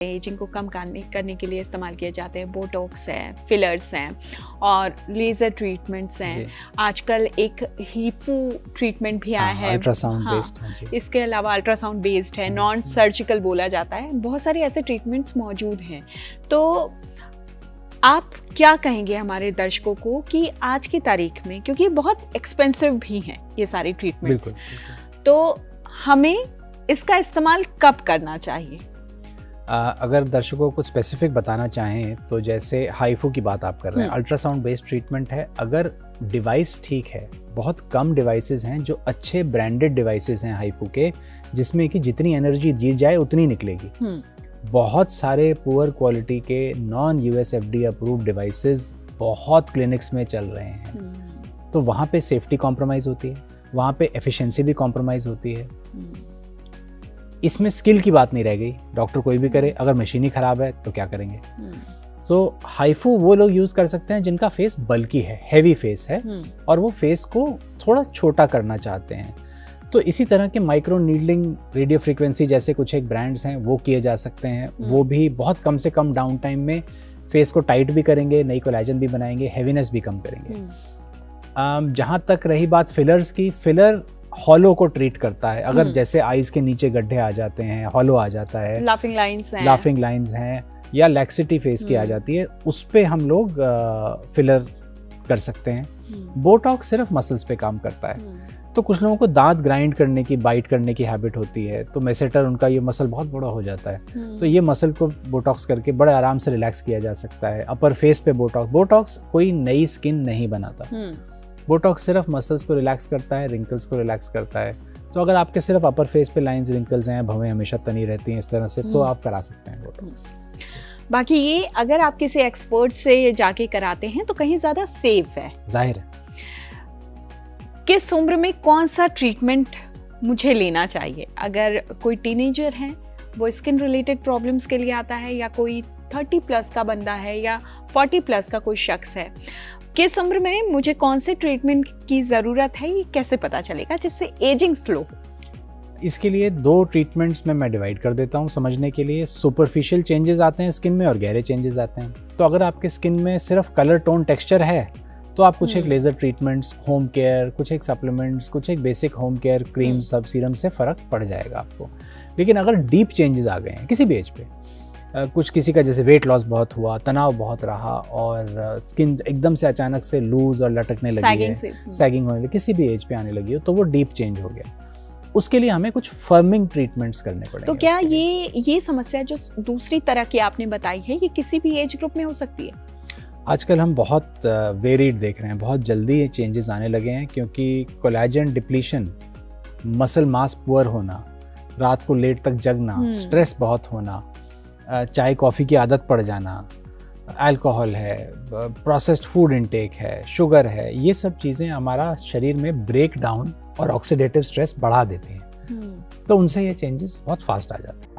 Ageing को कम करने के लिए इस्तेमाल किए जाते हैं। बोटॉक्स है, फिलर्स हैं और लेज़र ट्रीटमेंट्स हैं। आजकल एक हीपू ट्रीटमेंट भी आया है, अल्ट्रासाउंड बेस्ड। इसके अलावा अल्ट्रासाउंड बेस्ड है, नॉन सर्जिकल बोला जाता है। बहुत सारे ऐसे ट्रीटमेंट्स मौजूद हैं। तो आप क्या कहेंगे हमारे दर्शकों को कि आज की तारीख में, क्योंकि बहुत एक्सपेंसिव भी हैं ये सारे ट्रीटमेंट्स, तो हमें इसका इस्तेमाल कब करना चाहिए? अगर दर्शकों को स्पेसिफिक बताना चाहें तो जैसे हाइफू की बात आप कर रहे हैं, अल्ट्रासाउंड बेस्ड ट्रीटमेंट है। अगर डिवाइस ठीक है, बहुत कम डिवाइसेस हैं जो अच्छे ब्रांडेड डिवाइसेस हैं हाइफू के, जिसमें कि जितनी एनर्जी दी जाए उतनी निकलेगी। बहुत सारे पुअर क्वालिटी के नॉन USFDA अप्रूव्ड डिवाइसेस बहुत क्लिनिक्स में चल रहे हैं। तो वहाँ पे सेफ्टी कॉम्प्रोमाइज़ होती है, वहाँ पे एफिशिएंसी भी कॉम्प्रोमाइज़ होती है। इसमें स्किल की बात नहीं रह गई, डॉक्टर कोई भी करे, अगर मशीन ही खराब है तो क्या करेंगे। सो हाइफू वो लोग यूज़ कर सकते हैं जिनका फेस बल्की है, हैवी फेस है और वो फेस को थोड़ा छोटा करना चाहते हैं। तो इसी तरह के माइक्रो नीडलिंग, रेडियो फ्रीक्वेंसी जैसे कुछ एक ब्रांड्स हैं वो किए जा सकते हैं। वो भी बहुत कम से कम डाउन टाइम में फेस को टाइट भी करेंगे, नई कोलेजन भी बनाएंगे, हैवीनेस भी कम करेंगे। जहाँ तक रही बात फिलर्स की, फिलर हॉलो को ट्रीट करता है। अगर जैसे आईज के नीचे गड्ढे आ जाते हैं, हॉलो आ जाता है, लाफिंग लाइंस हैं या लैक्सिटी फेस की आ जाती है, उस पे हम लोग फिलर कर सकते हैं। बोटॉक्स सिर्फ मसल्स पे काम करता है। तो कुछ लोगों को दांत ग्राइंड करने की, बाइट करने की हैबिट होती है, तो मेसेटर उनका ये मसल बहुत बड़ा हो जाता है, तो ये मसल को बोटॉक्स करके बड़े आराम से रिलैक्स किया जा सकता है। अपर फेस पे बोटॉक्स कोई नई स्किन नहीं बनाता। बोटॉक्स सिर्फ मसल्स को रिलैक्स करता है, रिंकल्स को रिलैक्स करता है। तो अगर आपके सिर्फ अपर फेस पे लाइंस, रिंकल्स हैं, भवें हमेशा तनी रहती हैं इस तरह से, तो आप करा सकते हैं बोटॉक्स। बाकी ये अगर आप किसी एक्सपर्ट से जाके कराते हैं तो कहीं ज़्यादा सेफ है, जाहिर है। किस उम्र में कौन सा ट्रीटमेंट मुझे लेना चाहिए? अगर कोई टीनेजर है, वो स्किन रिलेटेड प्रॉब्लम्स के लिए आता है, या कोई 30 प्लस का बंदा है, या 40 प्लस का कोई शख्स है, किस उम्र में मुझे कौन से ट्रीटमेंट की ज़रूरत है, ये कैसे पता चलेगा जिससे एजिंग स्लो हो? इसके लिए 2 ट्रीटमेंट्स में मैं डिवाइड कर देता हूँ समझने के लिए। सुपरफिशियल चेंजेस आते हैं स्किन में और गहरे चेंजेस आते हैं। तो अगर आपके स्किन में सिर्फ कलर, टोन, टेक्सचर है तो आप कुछ एक लेज़र ट्रीटमेंट्स, होम केयर, कुछ एक सप्लीमेंट्स, कुछ एक बेसिक होम केयर क्रीम, सब सीरम से फ़र्क पड़ जाएगा आपको। लेकिन अगर डीप चेंजेस आ गए हैं किसी भी एज पे, कुछ किसी का जैसे वेट लॉस बहुत हुआ, तनाव बहुत रहा और स्किन एकदम से अचानक से लूज और लटकने लगी है, सैगिंग होने लगी, किसी भी एज पे आने लगी हो, तो वो डीप चेंज हो गया। उसके लिए हमें कुछ फर्मिंग ट्रीटमेंट्स करने पड़ेंगे। तो क्या ये समस्या जो दूसरी तरह की आपने बताई है, ये किसी भी एज ग्रुप में हो सकती है? आजकल हम बहुत वेरिड देख रहे हैं, बहुत जल्दी ये चेंजेस आने लगे हैं, क्योंकि collagen depletion, muscle mass poor होना, रात को लेट तक जगना, स्ट्रेस बहुत होना, चाय कॉफ़ी की आदत पड़ जाना, अल्कोहल है, प्रोसेस्ड फूड इनटेक है, शुगर है, ये सब चीज़ें हमारा शरीर में ब्रेक डाउन और ऑक्सीडेटिव स्ट्रेस बढ़ा देती हैं। तो उनसे ये चेंजेस बहुत फास्ट आ जाते हैं।